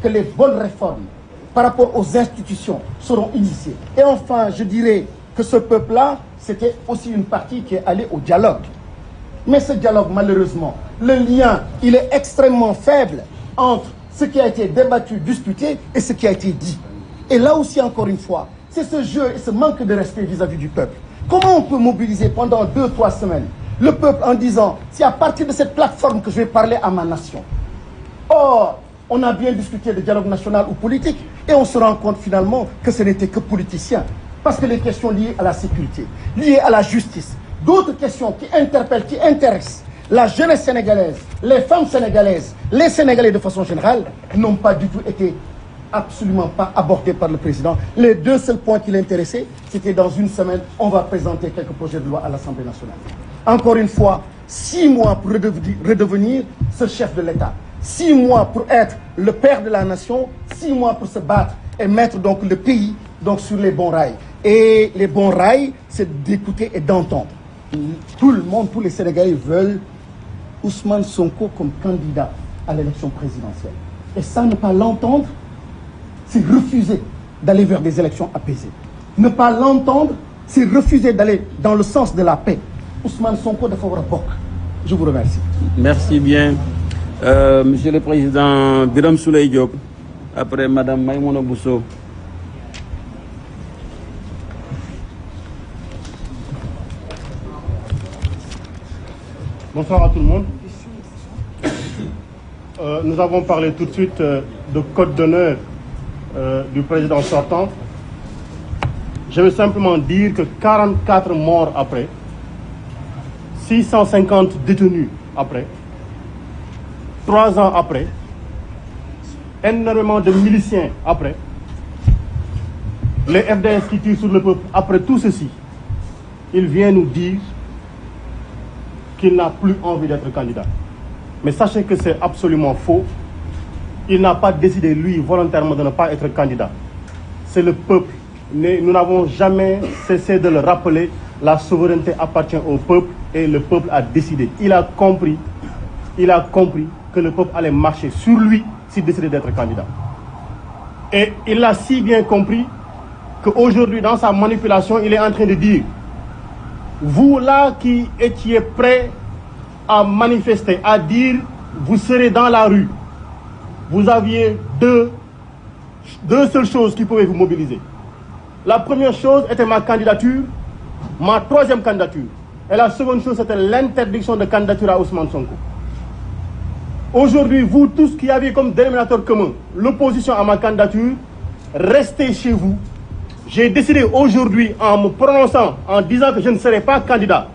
que les bonnes réformes par rapport aux institutions seront initiées. Et enfin, je dirais que ce peuple-là, c'était aussi une partie qui est allée au dialogue. Mais ce dialogue, malheureusement, le lien, il est extrêmement faible entre ce qui a été débattu, discuté et ce qui a été dit. Et là aussi, encore une fois, c'est ce jeu et ce manque de respect vis-à-vis du peuple. Comment on peut mobiliser pendant 2-3 semaines le peuple en disant « c'est à partir de cette plateforme que je vais parler à ma nation ». Or, on a bien discuté de dialogue national ou politique et on se rend compte finalement que ce n'était que politicien. Parce que les questions liées à la sécurité, liées à la justice, d'autres questions qui interpellent, qui intéressent la jeunesse sénégalaise, les femmes sénégalaises, les Sénégalais de façon générale, n'ont pas du tout été absolument pas abordés par le président. Les deux seuls points qui l'intéressaient, c'était dans une semaine, on va présenter quelques projets de loi à l'Assemblée nationale. Encore une fois, 6 mois pour redevenir ce chef de l'État. 6 mois pour être le père de la nation, 6 mois pour se battre et mettre donc le pays donc, sur les bons rails. Et les bons rails, c'est d'écouter et d'entendre. Tout le monde, tous les Sénégalais veulent Ousmane Sonko comme candidat à l'élection présidentielle. Et ça, ne pas l'entendre, c'est refuser d'aller vers des élections apaisées. Ne pas l'entendre, c'est refuser d'aller dans le sens de la paix. Ousmane Sonko de Fawara Bok. Je vous remercie. Merci bien. Monsieur le Président Birame Souleye Diop, après Madame Maïmouna Bousso. Bonsoir à tout le monde. Nous avons parlé tout de suite de code d'honneur du président sortant. Je veux simplement dire que 44 morts après, 650 détenus après, 3 ans après, énormément de miliciens après, les FDS qui tirent sur le peuple, après tout ceci, il vient nous dire qu'il n'a plus envie d'être candidat. Mais sachez que c'est absolument faux. Il n'a pas décidé, lui, volontairement de ne pas être candidat. C'est le peuple. Nous n'avons jamais cessé de le rappeler. La souveraineté appartient au peuple et le peuple a décidé. Il a compris que le peuple allait marcher sur lui s'il décidait d'être candidat. Et il a si bien compris qu'aujourd'hui, dans sa manipulation, il est en train de dire: vous là qui étiez prêts à manifester, à dire vous serez dans la rue, vous aviez deux seules choses qui pouvaient vous mobiliser. La première chose était ma candidature, ma troisième candidature. Et la seconde chose, c'était l'interdiction de candidature à Ousmane Sonko. Aujourd'hui, vous tous qui aviez comme dénominateur commun l'opposition à ma candidature, restez chez vous. J'ai décidé aujourd'hui, en me prononçant, en disant que je ne serai pas candidat,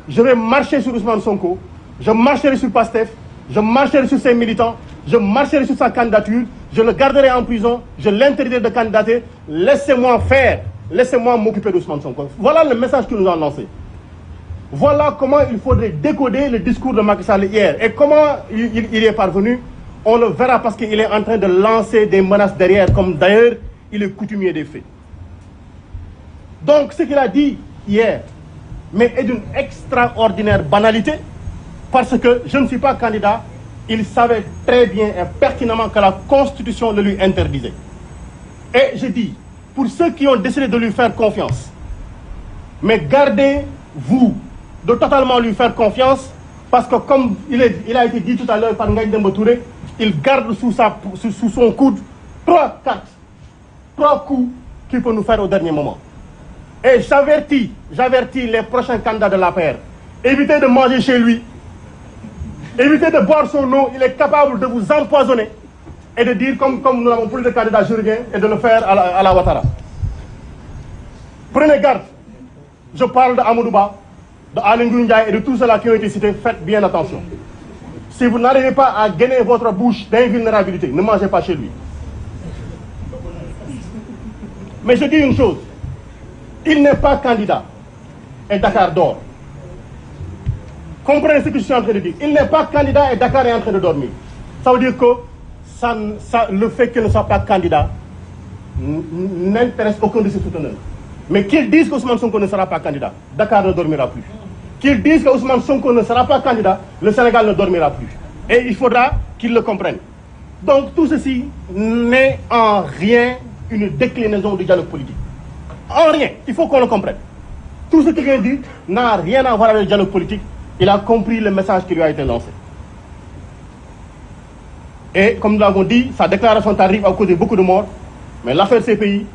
je vais marcher sur Ousmane Sonko, je marcherai sur Pastef, je marcherai sur ses militants, je marcherai sur sa candidature, je le garderai en prison, je l'interdirai de candidater. Laissez-moi faire, laissez-moi m'occuper d'Ousmane Sonko. Voilà le message que nous avons lancé. Voilà comment il faudrait décoder le discours de Macky Sall hier. Et comment il est parvenu, on le verra parce qu'il est en train de lancer des menaces derrière, comme d'ailleurs il est coutumier des faits. Donc ce qu'il a dit hier, mais est d'une extraordinaire banalité, parce que je ne suis pas candidat. Il savait très bien et pertinemment que la Constitution le lui interdisait. Et je dis, pour ceux qui ont décidé de lui faire confiance, mais gardez-vous de totalement lui faire confiance, parce que comme il a été dit tout à l'heure par Ngagne Demba Touré, il garde sous son coude 3 coups qu'il peut nous faire au dernier moment. Et j'avertis les prochains candidats de l'APR, évitez de manger chez lui, évitez de boire son eau. Il est capable de vous empoisonner et de dire, comme nous n'avons plus de candidats, je reviens, et de le faire à la Ouattara. Prenez garde. Je parle de Amadou Ba, de Aly Ngouille Ndiaye et de tous ceux-là qui ont été cités. Faites bien attention. Si vous n'arrivez pas à gainer votre bouche d'invulnérabilité, ne mangez pas chez lui. Mais je dis une chose. Il n'est pas candidat et Dakar dort. Comprenez ce que je suis en train de dire. Il n'est pas candidat et Dakar est en train de dormir. Ça veut dire que le fait qu'il ne soit pas candidat n'intéresse aucun de ses souteneurs. Mais qu'ils disent qu'Ousmane Sonko ne sera pas candidat, Dakar ne dormira plus. Qu'ils disent qu'Ousmane Sonko ne sera pas candidat, le Sénégal ne dormira plus. Et il faudra qu'ils le comprennent. Donc tout ceci n'est en rien une déclinaison du dialogue politique. En rien, il faut qu'on le comprenne. Tout ce qu'il vient de dire n'a rien à voir avec le dialogue politique. Il a compris le message qui lui a été lancé. Et comme nous l'avons dit, sa déclaration arrive à cause de beaucoup de morts. Mais l'affaire CPI,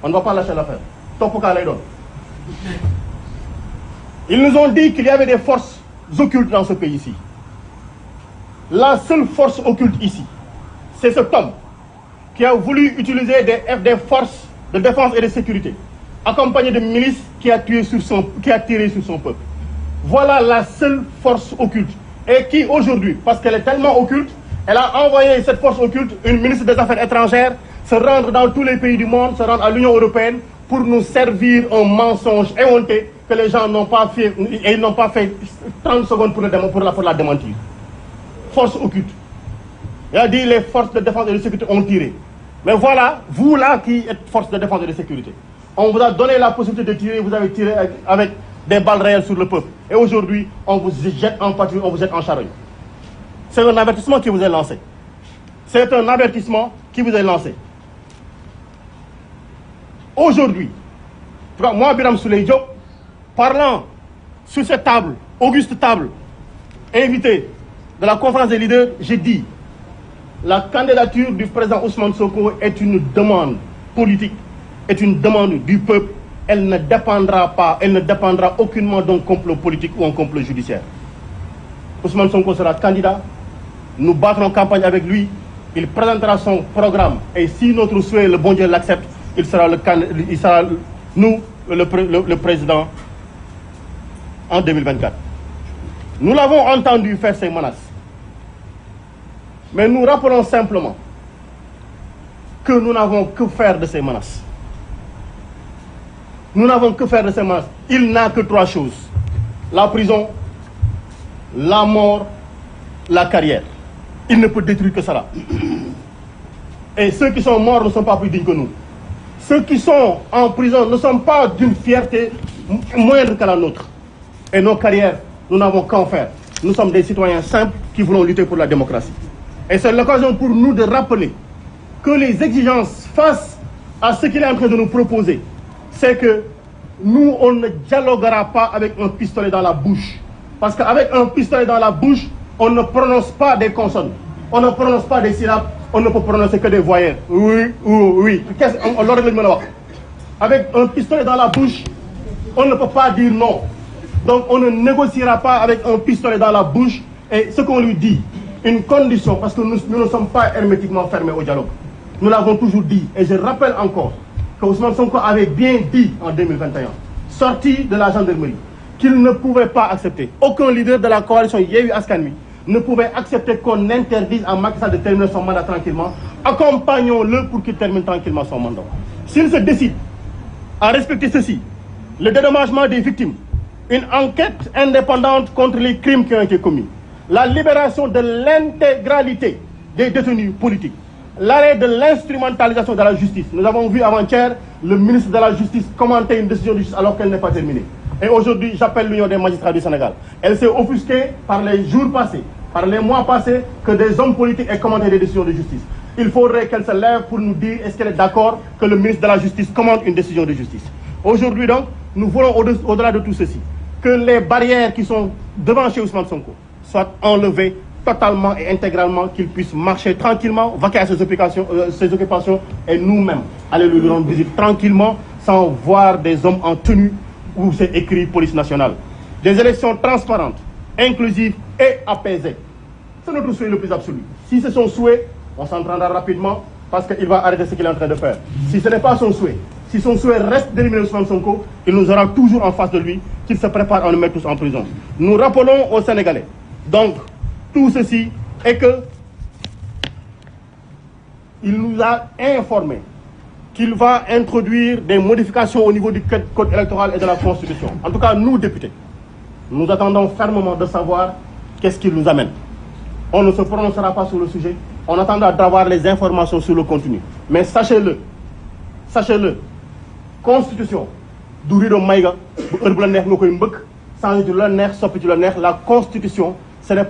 on ne va pas lâcher l'affaire. Ils nous ont dit qu'il y avait des forces occultes dans ce pays-ci. La seule force occulte ici, c'est cet homme qui a voulu utiliser des forces de défense et de sécurité, accompagné de milices qui a tiré sur son peuple. Voilà la seule force occulte. Et qui aujourd'hui, parce qu'elle est tellement occulte, elle a envoyé cette force occulte, une ministre des Affaires étrangères, se rendre dans tous les pays du monde, se rendre à l'Union européenne pour nous servir un mensonge éhonté que les gens n'ont pas fait, et ils n'ont pas fait 30 secondes pour la démentir. Force occulte. Il a dit les forces de défense et de sécurité ont tiré. Mais voilà, vous là qui êtes force de défense et de sécurité, on vous a donné la possibilité de tirer, vous avez tiré avec des balles réelles sur le peuple. Et aujourd'hui, on vous jette en patrouille, on vous jette en charogne. C'est un avertissement qui vous est lancé. C'est un avertissement qui vous est lancé. Aujourd'hui, moi, Birame Souleye Diop, parlant sur cette table, auguste table, invité de la conférence des leaders, j'ai dit la candidature du président Ousmane Sonko est une demande politique, est une demande du peuple. Elle ne dépendra aucunement d'un complot politique ou un complot judiciaire. Ousmane Sonko sera candidat, nous battrons campagne avec lui, il présentera son programme et si notre souhait, le bon Dieu l'accepte, il sera le président en 2024. Nous l'avons entendu faire ces menaces. Mais nous rappelons simplement que nous n'avons que faire de ces menaces. Nous n'avons que faire de ces menaces. Il n'a que 3 choses. La prison, la mort, la carrière. Il ne peut détruire que cela. Et ceux qui sont morts ne sont pas plus dignes que nous. Ceux qui sont en prison ne sont pas d'une fierté moindre que la nôtre. Et nos carrières, nous n'avons qu'à en faire. Nous sommes des citoyens simples qui voulons lutter pour la démocratie. Et c'est l'occasion pour nous de rappeler que les exigences face à ce qu'il est en train de nous proposer, c'est que nous, on ne dialoguera pas avec un pistolet dans la bouche. Parce qu'avec un pistolet dans la bouche, on ne prononce pas des consonnes. On ne prononce pas des syllabes. On ne peut prononcer que des voyelles. Oui ou oui. Avec un pistolet dans la bouche, on ne peut pas dire non. Donc on ne négociera pas avec un pistolet dans la bouche. Et ce qu'on lui dit, une condition, parce que nous ne sommes pas hermétiquement fermés au dialogue. Nous l'avons toujours dit. Et je rappelle encore que Ousmane Sonko avait bien dit en 2021, sorti de la gendarmerie, qu'il ne pouvait pas accepter. Aucun leader de la coalition Yewwi Askan Wi ne pouvait accepter qu'on interdise à Macky Sall de terminer son mandat tranquillement. Accompagnons-le pour qu'il termine tranquillement son mandat. S'il se décide à respecter ceci, le dédommagement des victimes, une enquête indépendante contre les crimes qui ont été commis, la libération de l'intégralité des détenus politiques, l'arrêt de l'instrumentalisation de la justice. Nous avons vu avant-hier le ministre de la Justice commenter une décision de justice alors qu'elle n'est pas terminée. Et aujourd'hui, j'appelle l'Union des magistrats du Sénégal. Elle s'est offusquée par les jours passés, par les mois passés, que des hommes politiques aient commenté des décisions de justice. Il faudrait qu'elle se lève pour nous dire est-ce qu'elle est d'accord que le ministre de la Justice commande une décision de justice. Aujourd'hui donc, nous voulons au-delà de tout ceci, que les barrières qui sont devant chez Ousmane Sonko soient enlevées totalement et intégralement, qu'il puisse marcher tranquillement, vaquer à ses occupations et nous-mêmes aller lui rendre visite tranquillement sans voir des hommes en tenue où c'est écrit police nationale. Des élections transparentes, inclusives et apaisées. C'est notre souhait le plus absolu. Si c'est son souhait, on s'entendra rapidement parce qu'il va arrêter ce qu'il est en train de faire. Si ce n'est pas son souhait, si son souhait reste d'éliminer Ousmane Sonko, il nous aura toujours en face de lui qu'il se prépare à nous mettre tous en prison. Nous rappelons aux Sénégalais, donc, tout ceci est que il nous a informé qu'il va introduire des modifications au niveau du code électoral et de la Constitution. En tout cas, nous, députés, nous attendons fermement de savoir qu'est-ce qu'il nous amène. On ne se prononcera pas sur le sujet. On attendra d'avoir les informations sur le contenu. Mais sachez-le, Constitution, du rido maïga, bu heure bu la neex nga koy mbëkk, sans la Constitution